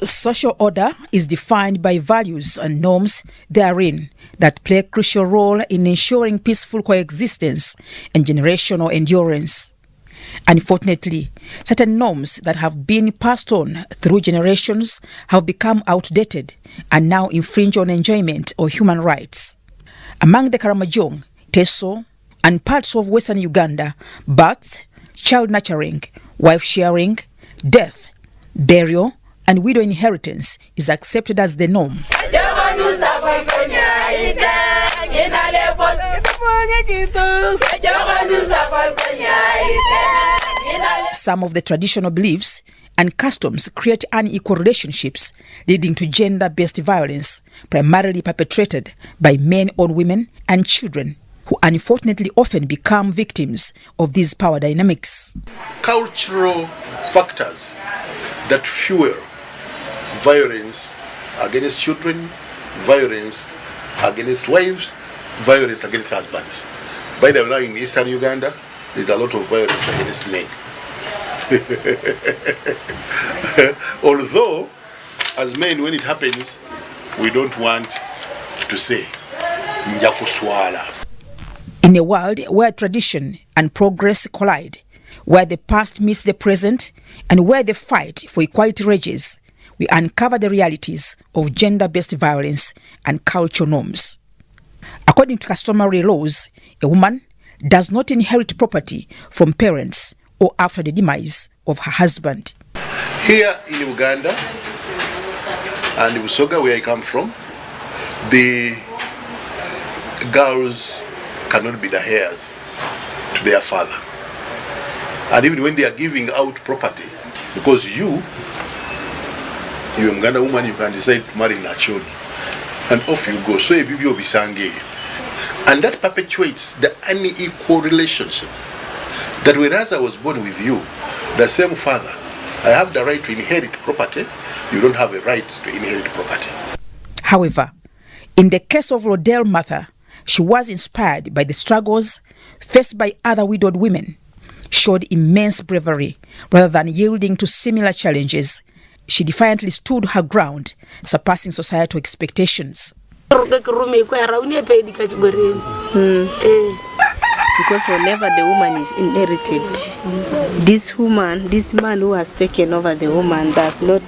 Social order is defined by values and norms therein that play a crucial role in ensuring peaceful coexistence and generational endurance. Unfortunately, certain norms that have been passed on through generations have become outdated and now infringe on enjoyment of human rights. Among the Karamojong, Teso, and parts of western Uganda, birth, child nurturing, wife sharing, death, burial, and widow inheritance is accepted as the norm. Some of the traditional beliefs and customs create unequal relationships, leading to gender-based violence, primarily perpetrated by men on women and children, who unfortunately often become victims of these power dynamics. Cultural factors that fuel violence against children, violence against wives, violence against husbands. By the way, in eastern Uganda, there's a lot of violence against men. Although, as men, when it happens, we don't want to say, Njakuswala. In a world where tradition and progress collide, where the past meets the present, and where the fight for equality rages, we uncover the realities of gender-based violence and cultural norms. According to customary laws, a woman does not inherit property from parents or after the demise of her husband. Here in Uganda and Busoga, where I come from, the girls cannot be the heirs to their father. And even when they are giving out property, because you're a Uganda woman, you can decide to marry Nacholi, and off you go. So you will be sange. And that perpetuates the unequal relationship. That whereas I was born with you, the same father, I have the right to inherit property, you don't have a right to inherit property. However, in the case of Lodell Martha, she was inspired by the struggles faced by other widowed women, showed immense bravery rather than yielding to similar challenges. She defiantly stood her ground, surpassing societal expectations. Because whenever the woman is inherited, this man who has taken over the woman does not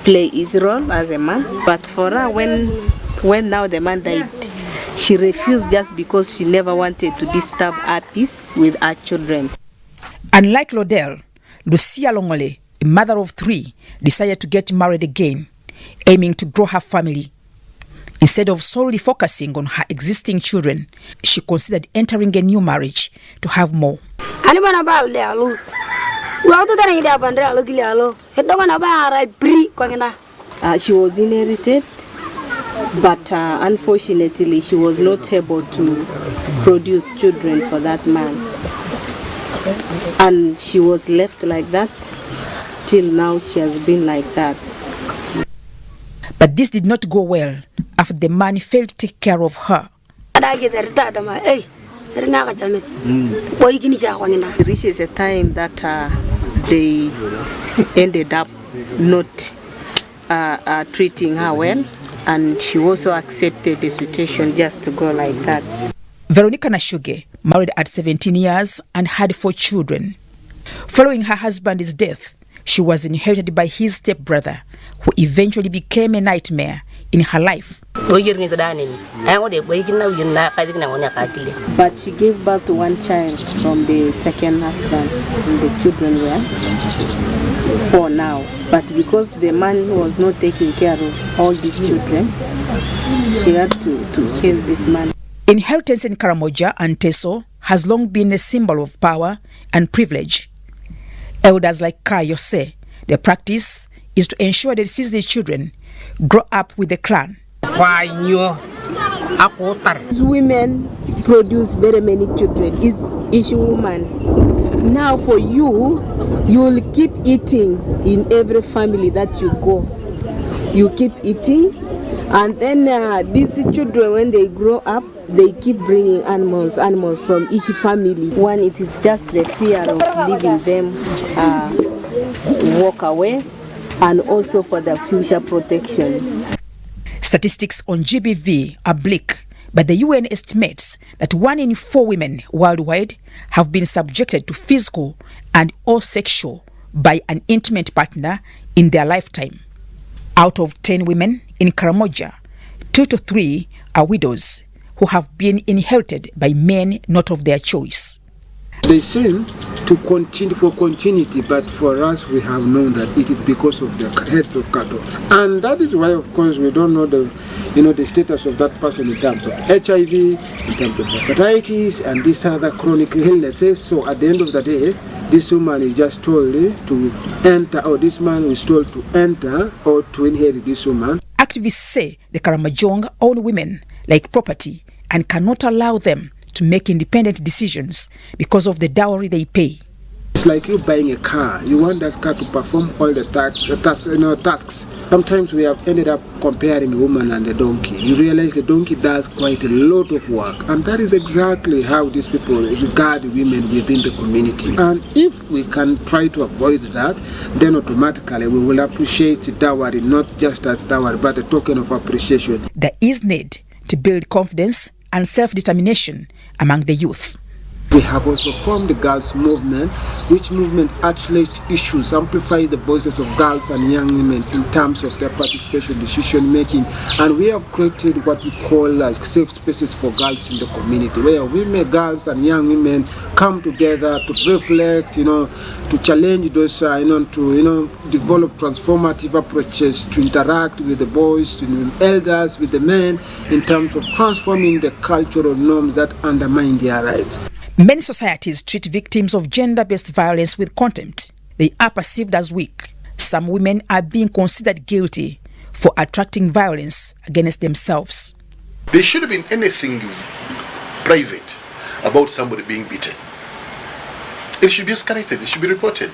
play his role as a man. But for her, when now the man died, she refused just because she never wanted to disturb her peace with her children. Unlike Lodell, Lucia Longole, a mother of 3, decided to get married again, aiming to grow her family. Instead of solely focusing on her existing children, she considered entering a new marriage to have more. She was inherited, but unfortunately she was not able to produce children for that man. And she was left like that. Till now she has been like that. But this did not go well after the man failed to take care of her. It reaches a time that they ended up not treating her well, and she also accepted the situation just to go like that. Veronica Nashuge married at 17 years and had 4 children. Following her husband's death, she was inherited by his stepbrother, who eventually became a nightmare in her life. But she gave birth to 1 child from the second husband, and the children were 4 now. But because the man was not taking care of all these children, she had to chase this man. Inheritance in Karamoja and Teso has long been a symbol of power and privilege. Elders like Kayo say the practice is to ensure that deceased children grow up with the clan. These women produce very many children. Each woman. Now for you will keep eating in every family that you go. You keep eating, And then these children, when they grow up, they keep bringing animals from each family. One, it is just the fear of leaving them walk away, and also for the future protection. Statistics on GBV are bleak, but the UN estimates that 1 in 4 women worldwide have been subjected to physical and or sexual by an intimate partner in their lifetime. Out of 10 women in Karamoja, 2 to 3 are widows who have been inherited by men not of their choice. They seem to continue for continuity, but for us we have known that it is because of the heads of cattle, and that is why, of course, we don't know the status of that person in terms of HIV, in terms of hepatitis, and these other chronic illnesses. So at the end of the day, this woman is just told to enter, or this man is told to enter or to inherit this woman. Activists say the Karamojong own women like property and cannot allow them to make independent decisions because of the dowry they pay. It's like you buying a car. You want that car to perform all the tasks. Sometimes we have ended up comparing a woman and a donkey. You realize the donkey does quite a lot of work, and that is exactly how these people regard women within the community. And if we can try to avoid that, then automatically we will appreciate dowry, not just as dowry, but a token of appreciation. There is need to build confidence and self-determination among the youth. We have also formed the girls movement, which movement actually issues amplify the voices of girls and young women in terms of their participation in decision making. And we have created what we call safe spaces for girls in the community, where women, girls and young women come together to reflect, to challenge those, to develop transformative approaches to interact with the boys, the elders, with the men, in terms of transforming the cultural norms that undermine their rights. Many societies treat victims of gender-based violence with contempt. They are perceived as weak. Some women are being considered guilty for attracting violence against themselves. There should have been anything private about somebody being beaten. It should be escalated, it should be reported.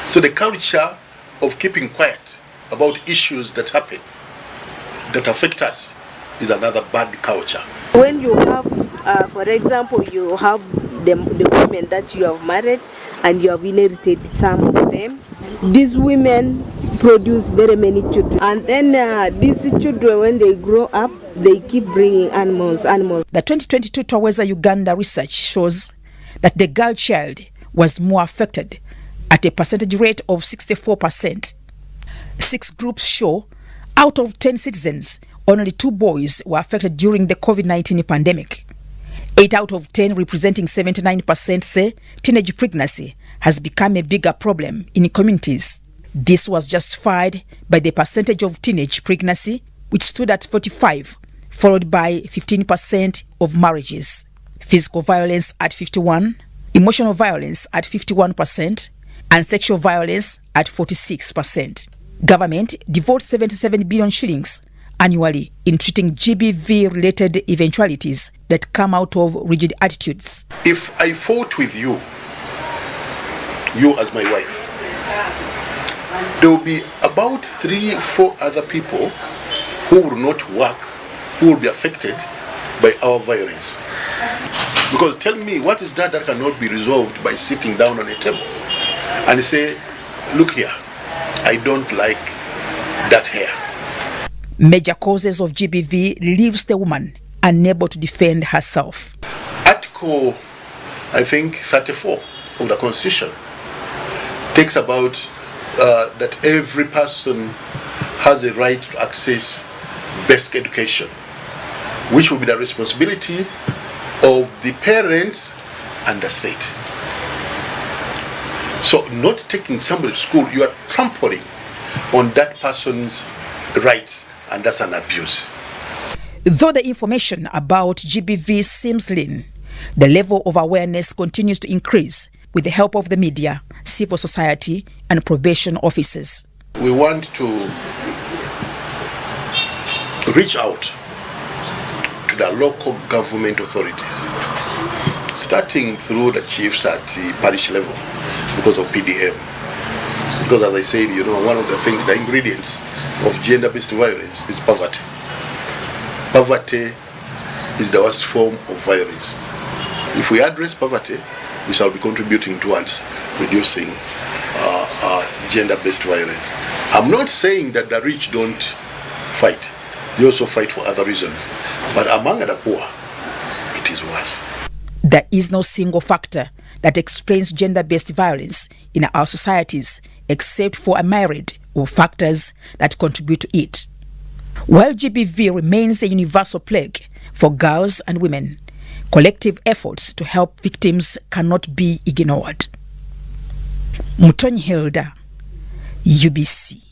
So the culture of keeping quiet about issues that happen, that affect us, is another bad culture. When you have, for example, you have the women that you have married and you have inherited some of them, these women produce very many children. And then these children, when they grow up, they keep bringing animals. The 2022 Twaweza Uganda research shows that the girl child was more affected at a percentage rate of 64%. 6 groups show out of 10 citizens, only 2 boys were affected during the COVID-19 pandemic. 8 out of 10, representing 79%, say teenage pregnancy has become a bigger problem in communities. This was justified by the percentage of teenage pregnancy, which stood at 45%, followed by 15% of marriages. Physical violence at 51%, emotional violence at 51%, and sexual violence at 46%. Government devotes 77 billion shillings annually in treating GBV-related eventualities that come out of rigid attitudes. If I fought with you as my wife, there will be about 3-4 other people who will not work, who will be affected by our violence. Because tell me, what is that cannot be resolved by sitting down on a table and say, look here, I don't like that hair. Major causes of GBV leaves the woman unable to defend herself. Article, I think, 34 of the Constitution takes about that every person has a right to access basic education, which will be the responsibility of the parents and the state. So not taking somebody to school, you are trampling on that person's rights, and that's an abuse. Though the information about GBV seems lean, the level of awareness continues to increase with the help of the media, civil society, and probation officers. We want to reach out to the local government authorities, starting through the chiefs at the parish level because of PDM. Because as I said, one of the things, the ingredients of gender-based violence is poverty. Poverty is the worst form of violence. If we address poverty, we shall be contributing towards reducing gender-based violence. I'm not saying that the rich don't fight. They also fight for other reasons. But among the poor, it is worse. There is no single factor that explains gender-based violence in our societies except for a myriad of factors that contribute to it. While GBV remains a universal plague for girls and women, collective efforts to help victims cannot be ignored. Mutonyi Hilda, UBC.